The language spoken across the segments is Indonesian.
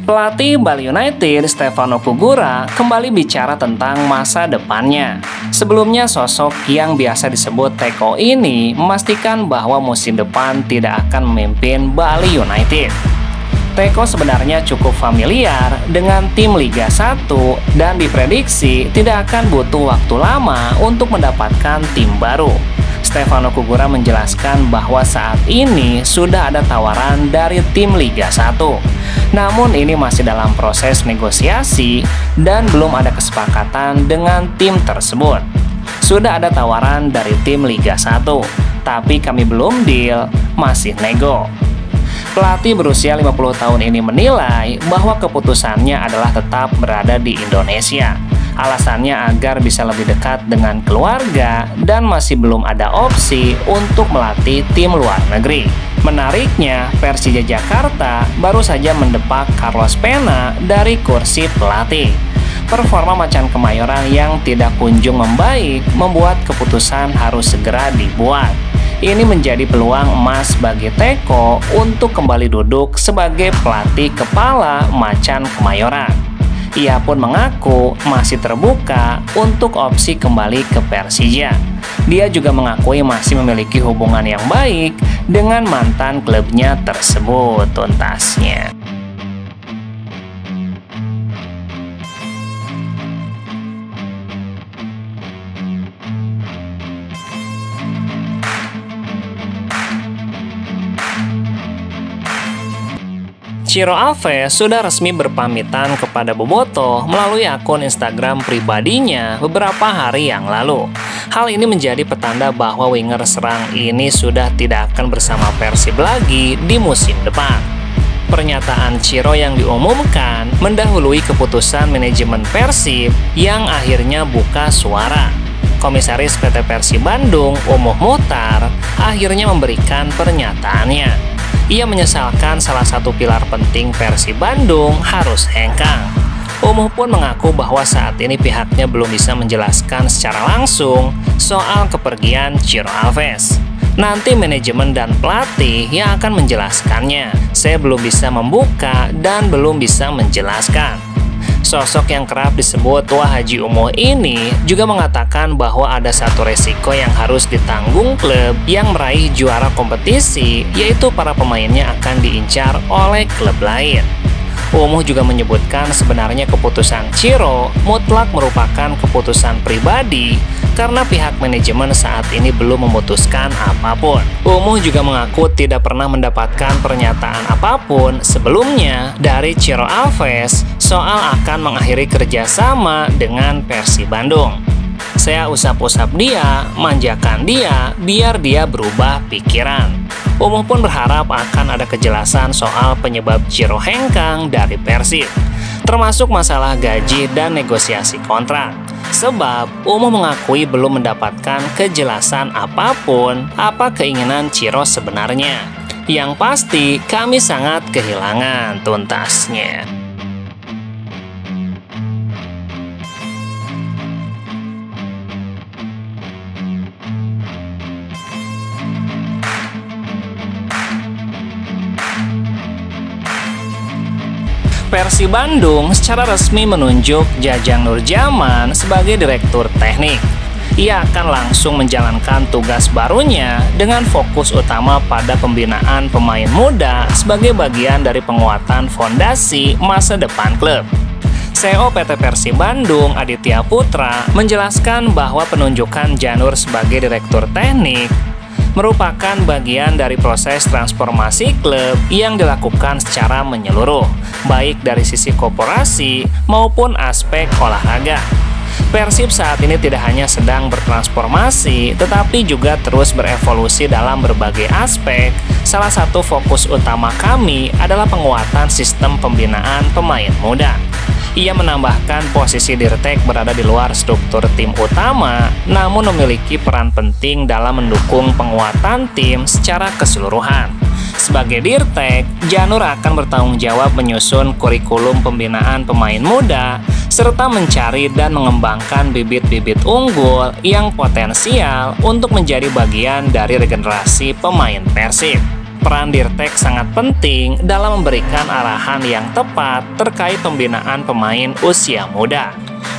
Pelatih Bali United, Stefano Cugura, kembali bicara tentang masa depannya. Sebelumnya, sosok yang biasa disebut Teko ini memastikan bahwa musim depan tidak akan memimpin Bali United. Teko sebenarnya cukup familiar dengan tim Liga 1 dan diprediksi tidak akan butuh waktu lama untuk mendapatkan tim baru. Stefano Cugura menjelaskan bahwa saat ini sudah ada tawaran dari tim Liga 1. Namun ini masih dalam proses negosiasi dan belum ada kesepakatan dengan tim tersebut. Sudah ada tawaran dari tim Liga 1, tapi kami belum deal, masih nego. Pelatih berusia 50 tahun ini menilai bahwa keputusannya adalah tetap berada di Indonesia. Alasannya agar bisa lebih dekat dengan keluarga dan masih belum ada opsi untuk melatih tim luar negeri. Menariknya, Persija Jakarta baru saja mendepak Carlos Pena dari kursi pelatih. Performa Macan Kemayoran yang tidak kunjung membaik membuat keputusan harus segera dibuat. Ini menjadi peluang emas bagi Teko untuk kembali duduk sebagai pelatih kepala Macan Kemayoran. Ia pun mengaku masih terbuka untuk opsi kembali ke Persija. Dia juga mengakui masih memiliki hubungan yang baik dengan mantan klubnya tersebut tuntasnya. Ciro Alves sudah resmi berpamitan kepada Boboto melalui akun Instagram pribadinya beberapa hari yang lalu. Hal ini menjadi petanda bahwa winger serang ini sudah tidak akan bersama Persib lagi di musim depan. Pernyataan Ciro yang diumumkan mendahului keputusan manajemen Persib yang akhirnya buka suara. Komisaris PT Persib Bandung, Umuh Muhtar, akhirnya memberikan pernyataannya. Ia menyesalkan salah satu pilar penting Persib Bandung harus hengkang. Umuh pun mengaku bahwa saat ini pihaknya belum bisa menjelaskan secara langsung soal kepergian Ciro Alves. Nanti manajemen dan pelatih yang akan menjelaskannya. Saya belum bisa membuka dan belum bisa menjelaskan. Sosok yang kerap disebut Tua Haji Umuh ini juga mengatakan bahwa ada satu resiko yang harus ditanggung klub yang meraih juara kompetisi, yaitu para pemainnya akan diincar oleh klub lain. Umuh juga menyebutkan sebenarnya keputusan Ciro mutlak merupakan keputusan pribadi karena pihak manajemen saat ini belum memutuskan apapun. Umuh juga mengaku tidak pernah mendapatkan pernyataan apapun sebelumnya dari Ciro Alves soal akan mengakhiri kerjasama dengan Persib Bandung. Saya usap-usap dia, manjakan dia, biar dia berubah pikiran. Umuh pun berharap akan ada kejelasan soal penyebab Ciro hengkang dari Persib, termasuk masalah gaji dan negosiasi kontrak. Sebab Umuh mengakui belum mendapatkan kejelasan apapun apa keinginan Ciro sebenarnya. Yang pasti kami sangat kehilangan tuntasnya. Persib Bandung secara resmi menunjuk Jajang Nurjaman sebagai direktur teknik. Ia akan langsung menjalankan tugas barunya dengan fokus utama pada pembinaan pemain muda sebagai bagian dari penguatan fondasi masa depan klub. CEO PT Persib Bandung, Aditya Putra, menjelaskan bahwa penunjukan Janur sebagai direktur teknik merupakan bagian dari proses transformasi klub yang dilakukan secara menyeluruh, baik dari sisi korporasi maupun aspek olahraga. Persib saat ini tidak hanya sedang bertransformasi, tetapi juga terus berevolusi dalam berbagai aspek. Salah satu fokus utama kami adalah penguatan sistem pembinaan pemain muda. Ia menambahkan posisi Dirtek berada di luar struktur tim utama, namun memiliki peran penting dalam mendukung penguatan tim secara keseluruhan. Sebagai Dirtek, Janur akan bertanggung jawab menyusun kurikulum pembinaan pemain muda, serta mencari dan mengembangkan bibit-bibit unggul yang potensial untuk menjadi bagian dari regenerasi pemain Persib. Peran Dirtek sangat penting dalam memberikan arahan yang tepat terkait pembinaan pemain usia muda.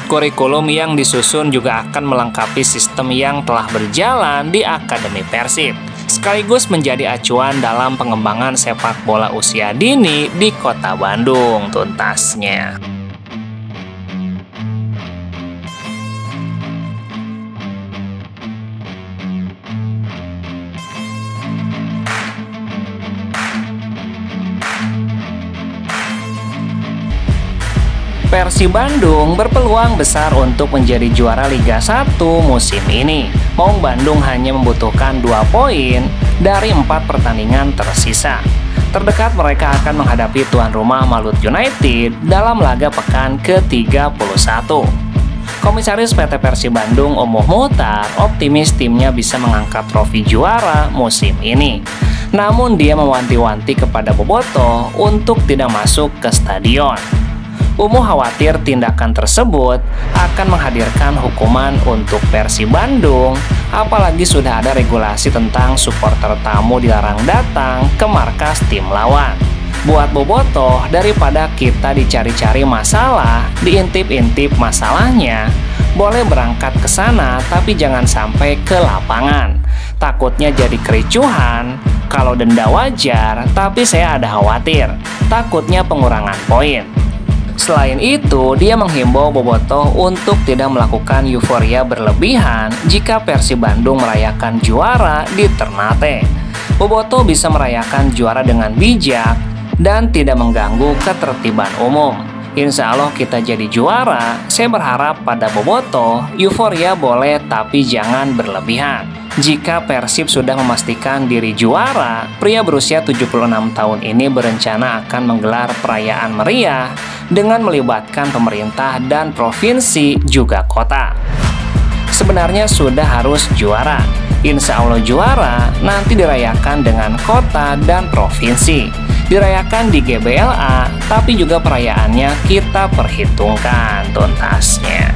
Kurikulum yang disusun juga akan melengkapi sistem yang telah berjalan di Akademi Persib, sekaligus menjadi acuan dalam pengembangan sepak bola usia dini di Kota Bandung tuntasnya. Persib Bandung berpeluang besar untuk menjadi juara Liga 1 musim ini. Maung Bandung hanya membutuhkan 2 poin dari 4 pertandingan tersisa. Terdekat mereka akan menghadapi tuan rumah Malut United dalam laga pekan ke-31. Komisaris PT Persib Bandung Umuh Muhtar optimis timnya bisa mengangkat trofi juara musim ini. Namun dia mewanti-wanti kepada bobotoh untuk tidak masuk ke stadion. Umuh khawatir tindakan tersebut akan menghadirkan hukuman untuk Persib Bandung, apalagi sudah ada regulasi tentang supporter tamu dilarang datang ke markas tim lawan. Buat bobotoh, daripada kita dicari-cari masalah, diintip-intip masalahnya, boleh berangkat ke sana tapi jangan sampai ke lapangan. Takutnya jadi kericuhan. Kalau denda wajar, tapi saya ada khawatir, takutnya pengurangan poin. Selain itu, dia menghimbau bobotoh untuk tidak melakukan euforia berlebihan jika Persib Bandung merayakan juara di Ternate. Bobotoh bisa merayakan juara dengan bijak dan tidak mengganggu ketertiban umum. Insya Allah kita jadi juara. Saya berharap pada bobotoh, euforia boleh tapi jangan berlebihan. Jika Persib sudah memastikan diri juara, pria berusia 76 tahun ini berencana akan menggelar perayaan meriah dengan melibatkan pemerintah dan provinsi juga kota. Sebenarnya sudah harus juara. Insya Allah juara nanti dirayakan dengan kota dan provinsi. Dirayakan di GBLA, tapi juga perayaannya kita perhitungkan tuntasnya.